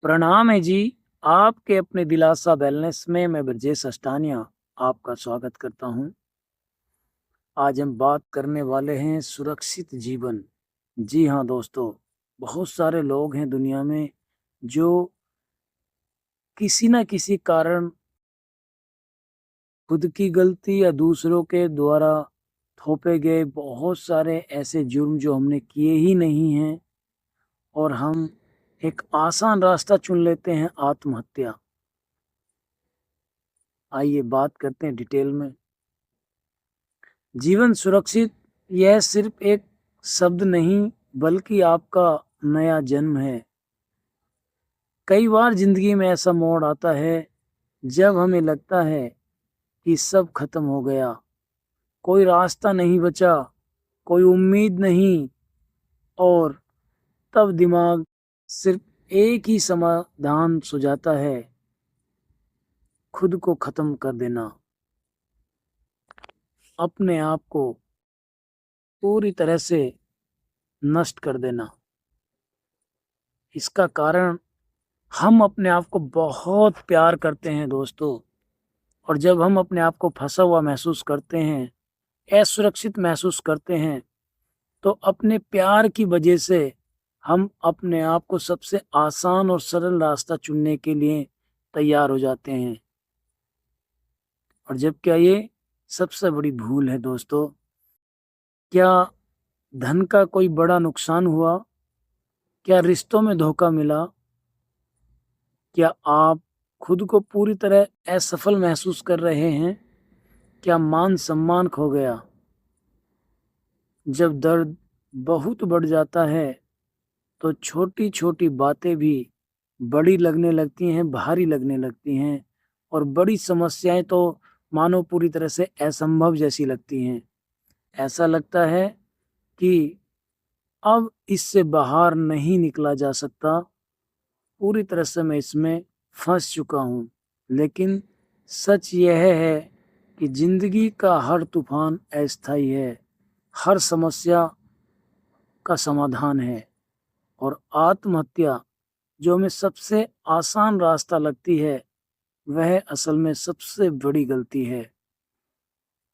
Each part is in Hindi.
प्रणाम है जी। आपके अपने दिलासा वेलनेस में मैं ब्रजेश अष्टानिया आपका स्वागत करता हूं। आज हम बात करने वाले हैं सुरक्षित जीवन। जी हाँ दोस्तों, बहुत सारे लोग हैं दुनिया में जो किसी न किसी कारण खुद की गलती या दूसरों के द्वारा थोपे गए बहुत सारे ऐसे जुर्म जो हमने किए ही नहीं हैं और हम एक आसान रास्ता चुन लेते हैं, आत्महत्या। आइए बात करते हैं डिटेल में। जीवन सुरक्षित यह सिर्फ एक शब्द नहीं बल्कि आपका नया जन्म है। कई बार जिंदगी में ऐसा मोड़ आता है जब हमें लगता है कि सब खत्म हो गया, कोई रास्ता नहीं बचा, कोई उम्मीद नहीं, और तब दिमाग सिर्फ एक ही समाधान सुझाता है, खुद को खत्म कर देना, अपने आप को पूरी तरह से नष्ट कर देना। इसका कारण हम अपने आप को बहुत प्यार करते हैं दोस्तों, और जब हम अपने आप को फंसा हुआ महसूस करते हैं, असुरक्षित महसूस करते हैं, तो अपने प्यार की वजह से हम अपने आप को सबसे आसान और सरल रास्ता चुनने के लिए तैयार हो जाते हैं। और जब क्या ये सबसे बड़ी भूल है दोस्तों। क्या धन का कोई बड़ा नुकसान हुआ? क्या रिश्तों में धोखा मिला? क्या आप खुद को पूरी तरह असफल महसूस कर रहे हैं? क्या मान सम्मान खो गया? जब दर्द बहुत बढ़ जाता है तो छोटी छोटी बातें भी बड़ी लगने लगती हैं, भारी लगने लगती हैं, और बड़ी समस्याएं तो मानो पूरी तरह से असंभव जैसी लगती हैं। ऐसा लगता है कि अब इससे बाहर नहीं निकला जा सकता, पूरी तरह से मैं इसमें फंस चुका हूँ। लेकिन सच यह है कि जिंदगी का हर तूफान अस्थायी है, हर समस्या का समाधान है, और आत्महत्या जो हमें सबसे आसान रास्ता लगती है, वह असल में सबसे बड़ी गलती है।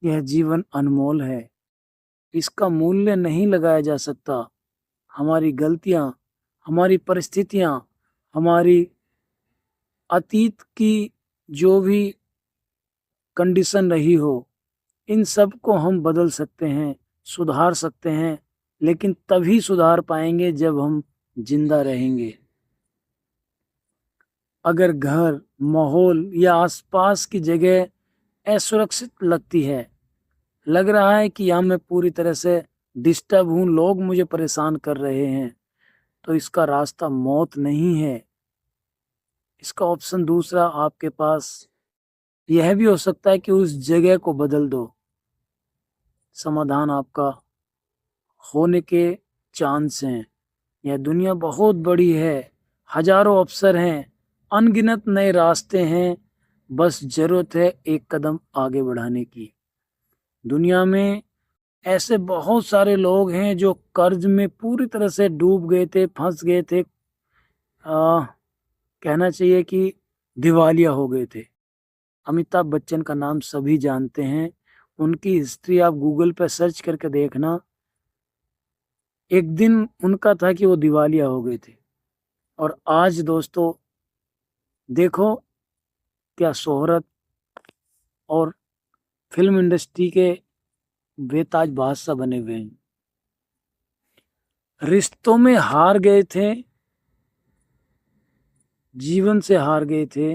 यह जीवन अनमोल है, इसका मूल्य नहीं लगाया जा सकता। हमारी गलतियां, हमारी परिस्थितियां, हमारी अतीत की जो भी कंडीशन रही हो, इन सब को हम बदल सकते हैं, सुधार सकते हैं, लेकिन तभी सुधार पाएंगे जब हम जिंदा रहेंगे। अगर घर, माहौल या आसपास की जगह असुरक्षित लगती है, लग रहा है कि यहाँ मैं पूरी तरह से डिस्टर्ब हूँ, लोग मुझे परेशान कर रहे हैं, तो इसका रास्ता मौत नहीं है। इसका ऑप्शन दूसरा आपके पास यह भी हो सकता है कि उस जगह को बदल दो। समाधान आपका होने के चांस हैं। यह दुनिया बहुत बड़ी है, हजारों अवसर हैं, अनगिनत नए रास्ते हैं, बस जरूरत है एक कदम आगे बढ़ाने की। दुनिया में ऐसे बहुत सारे लोग हैं जो कर्ज में पूरी तरह से डूब गए थे, फंस गए थे, कहना चाहिए कि दिवालिया हो गए थे। अमिताभ बच्चन का नाम सभी जानते हैं, उनकी हिस्ट्री आप गूगल पर सर्च करके देखना। एक दिन उनका था कि वो दिवालिया हो गए थे, और आज दोस्तों देखो क्या शोहरत और फिल्म इंडस्ट्री के बेताज बादशाह बने हुए हैं। रिश्तों में हार गए थे, जीवन से हार गए थे।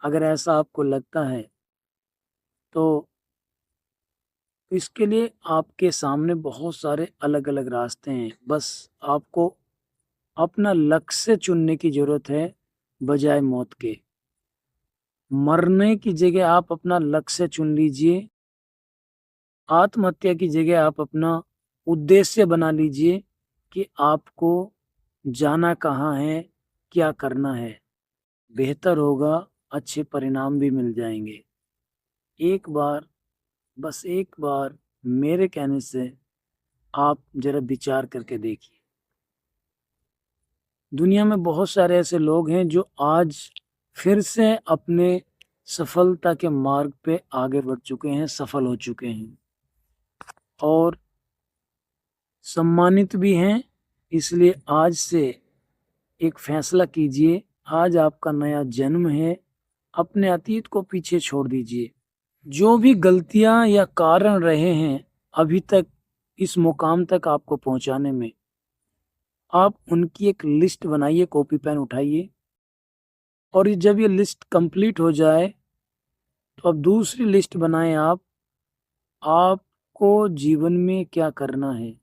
अगर ऐसा आपको लगता है तो इसके लिए आपके सामने बहुत सारे अलग अलग रास्ते हैं, बस आपको अपना लक्ष्य चुनने की जरूरत है। बजाय मौत के, मरने की जगह आप अपना लक्ष्य चुन लीजिए। आत्महत्या की जगह आप अपना उद्देश्य बना लीजिए कि आपको जाना कहाँ है, क्या करना है। बेहतर होगा, अच्छे परिणाम भी मिल जाएंगे। एक बार, बस एक बार मेरे कहने से आप जरा विचार करके देखिए। दुनिया में बहुत सारे ऐसे लोग हैं जो आज फिर से अपने सफलता के मार्ग पे आगे बढ़ चुके हैं, सफल हो चुके हैं और सम्मानित भी हैं। इसलिए आज से एक फैसला कीजिए, आज आपका नया जन्म है, अपने अतीत को पीछे छोड़ दीजिए। जो भी गलतियां या कारण रहे हैं अभी तक इस मुकाम तक आपको पहुंचाने में, आप उनकी एक लिस्ट बनाइए, कॉपी पेन उठाइए और जब ये लिस्ट कंप्लीट हो जाए तो अब दूसरी लिस्ट बनाएं आप। आपको जीवन में क्या करना है,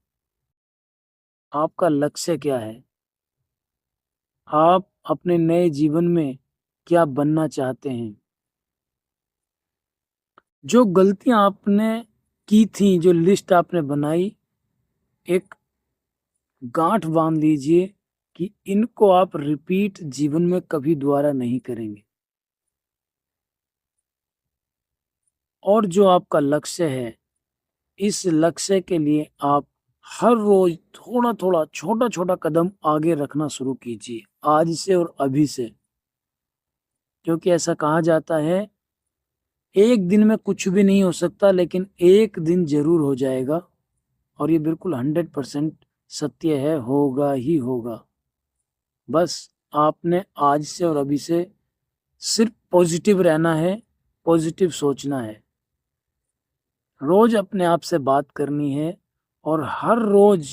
आपका लक्ष्य क्या है, आप अपने नए जीवन में क्या बनना चाहते हैं। जो गलतियां आपने की थी, जो लिस्ट आपने बनाई, एक गांठ बांध लीजिए कि इनको आप रिपीट जीवन में कभी दोबारा नहीं करेंगे। और जो आपका लक्ष्य है, इस लक्ष्य के लिए आप हर रोज थोड़ा थोड़ा छोटा छोटा कदम आगे रखना शुरू कीजिए, आज से और अभी से। क्योंकि ऐसा कहा जाता है, एक दिन में कुछ भी नहीं हो सकता, लेकिन एक दिन जरूर हो जाएगा। और ये बिल्कुल 100% सत्य है, होगा ही होगा। बस आपने आज से और अभी से सिर्फ पॉजिटिव रहना है, पॉजिटिव सोचना है, रोज अपने आप से बात करनी है। और हर रोज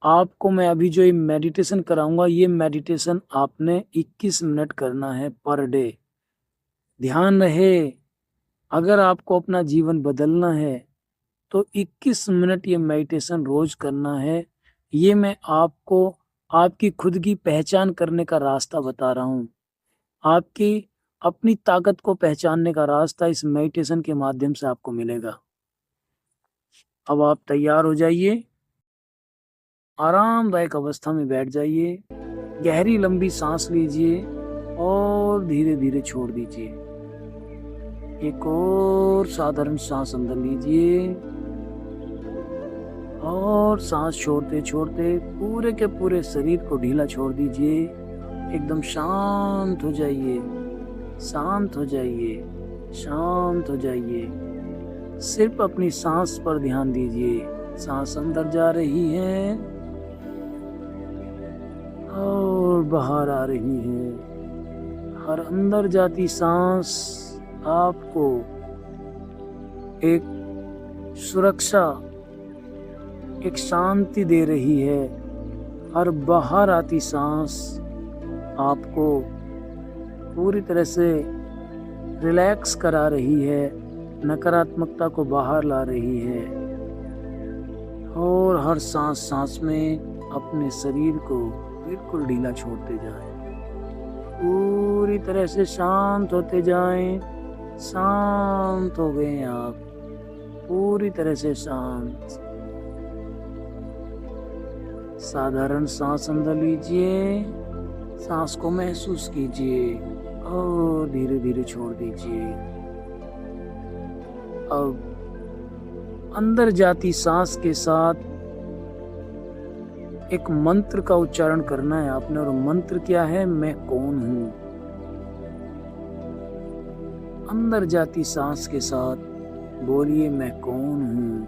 आपको मैं अभी जो ये मेडिटेशन कराऊंगा, ये मेडिटेशन आपने 21 मिनट करना है पर डे। ध्यान रहे, अगर आपको अपना जीवन बदलना है तो 21 मिनट ये मेडिटेशन रोज करना है। ये मैं आपको आपकी खुद की पहचान करने का रास्ता बता रहा हूँ। आपकी अपनी ताकत को पहचानने का रास्ता इस मेडिटेशन के माध्यम से आपको मिलेगा। अब आप तैयार हो जाइए, आरामदायक अवस्था में बैठ जाइए, गहरी लंबी सांस लीजिए और धीरे धीरे छोड़ दीजिए। एक और साधारण सांस अंदर लीजिए और सांस छोड़ते छोड़ते पूरे के पूरे शरीर को ढीला छोड़ दीजिए। एकदम शांत हो जाइए, शांत हो जाइए, शांत हो जाइए। सिर्फ अपनी सांस पर ध्यान दीजिए। सांस अंदर जा रही है और बाहर आ रही है। हर अंदर जाती सांस आपको एक सुरक्षा, एक शांति दे रही है। हर बाहर आती सांस आपको पूरी तरह से रिलैक्स करा रही है, नकारात्मकता को बाहर ला रही है। और हर सांस सांस में अपने शरीर को बिल्कुल ढीला छोड़ते जाएं, पूरी तरह से शांत होते जाएं। शांत हो गए आप, पूरी तरह से शांत। साधारण सांस अंदर लीजिए, सांस को महसूस कीजिए और धीरे धीरे छोड़ दीजिए। अब अंदर जाती सांस के साथ एक मंत्र का उच्चारण करना है आपने। और मंत्र क्या है? मैं कौन हूं। अंदर जाती सांस के साथ बोलिए, मैं कौन हूं।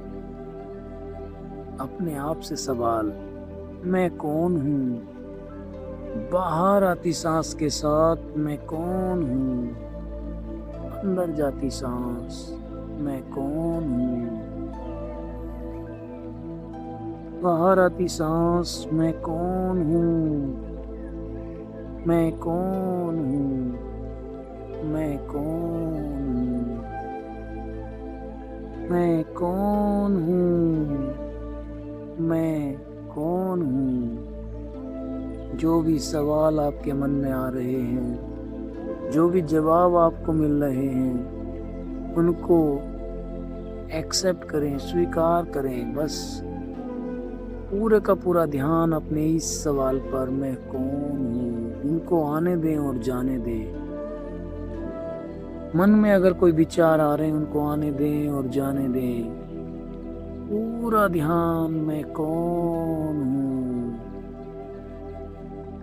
अपने आप से सवाल, मैं कौन हूं। बाहर आती सांस के साथ, मैं कौन हूं। अंदर जाती सांस, मैं कौन हूं। बाहर आती सांस, मैं कौन हूं। मैं कौन हूं। मैं कौन हूं। मैं कौन हूं। मैं कौन हूं। जो भी सवाल आपके मन में आ रहे हैं, जो भी जवाब आपको मिल रहे हैं, उनको एक्सेप्ट करें, स्वीकार करें। बस पूरे का पूरा ध्यान अपने इस सवाल पर, मैं कौन हूँ, इनको आने दें और जाने दें। मन में अगर कोई विचार आ रहे हैं, उनको आने दें और जाने दें। पूरा ध्यान, मैं कौन हूँ।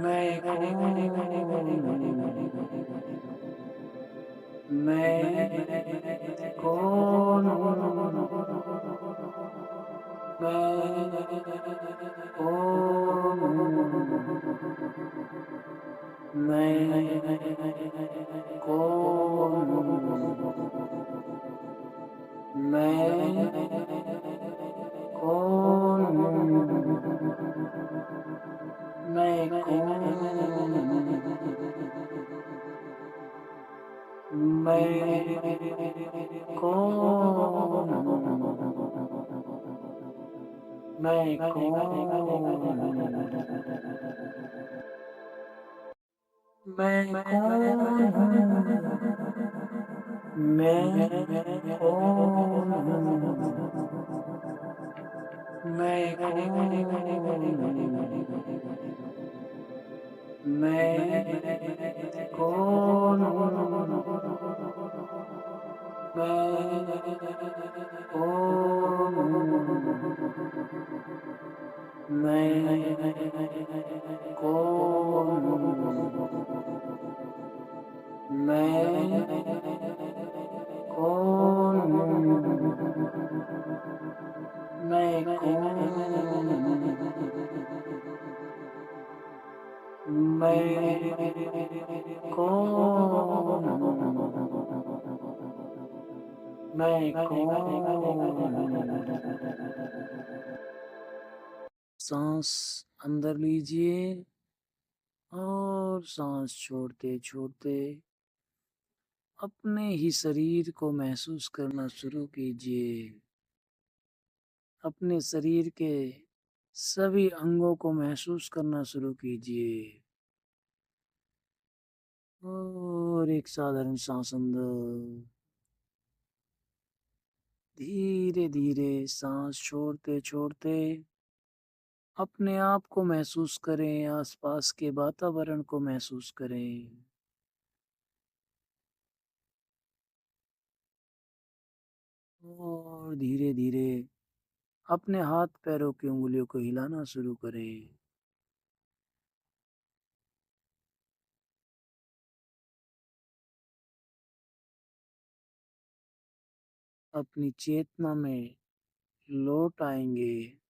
मैं कौन हूँ? मैं कौन हूँ? मैं कौन हूँ? मैं कौन हूँ? मैं कौन हूँ? मैं कौन हूँ? मैं कौन हूँ? मैं कौन हूँ? मैं कौन हूँ? मैं कौन हूँ? मैं कौन हूँ? मैं कौन हूँ? मैं कौन हूँ? मैं कौन हूँ? मैं कौन हूँ? मैं कौन हूँ? मैं कौन हूँ? मैं कौन हूँ? सांस अंदर लीजिए और सांस छोड़ते छोड़ते अपने ही शरीर को महसूस करना शुरू कीजिए। अपने शरीर के सभी अंगों को महसूस करना शुरू कीजिए और एक साधारण सांस अंदर, धीरे धीरे सांस छोड़ते छोड़ते अपने आप को महसूस करें, आसपास के वातावरण को महसूस करें। और धीरे धीरे अपने हाथ पैरों की उंगलियों को हिलाना शुरू करें। अपनी चेतना में लौट आएंगे।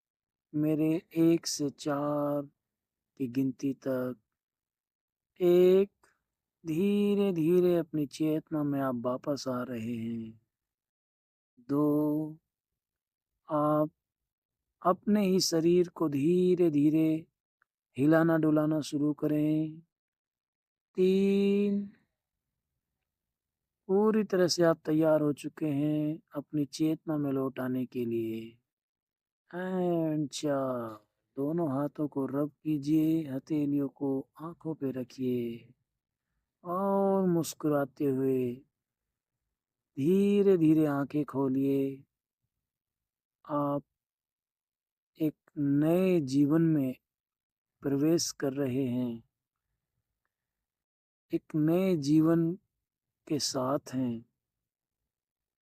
मेरे 1 से 4 की गिनती तक, 1, धीरे धीरे अपनी चेतना में आप वापस आ रहे हैं। 2, आप अपने ही शरीर को धीरे धीरे हिलाना डुलाना शुरू करें। 3, पूरी तरह से आप तैयार हो चुके हैं अपनी चेतना में लौट आने के लिए। एंड 4, दोनों हाथों को रब कीजिए, हथेलियों को आंखों पे रखिए और मुस्कुराते हुए धीरे धीरे आंखें खोलिए। आप एक नए जीवन में प्रवेश कर रहे हैं, एक नए जीवन के साथ हैं।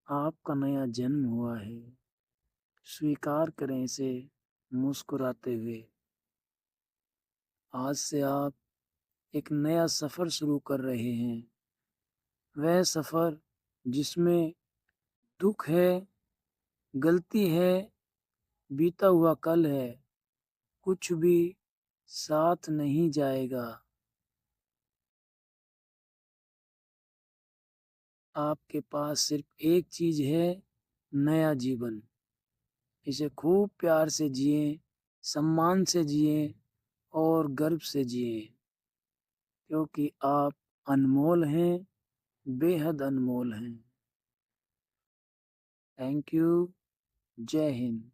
आपका नया जन्म हुआ है, स्वीकार करें इसे मुस्कुराते हुए। आज से आप एक नया सफ़र शुरू कर रहे हैं, वह सफ़र जिसमें दुख है, गलती है, बीता हुआ कल है, कुछ भी साथ नहीं जाएगा। आपके पास सिर्फ एक चीज है, नया जीवन। इसे खूब प्यार से जिए, सम्मान से जिए और गर्व से जिए, क्योंकि आप अनमोल हैं, बेहद अनमोल हैं। Thank you. जय हिंद।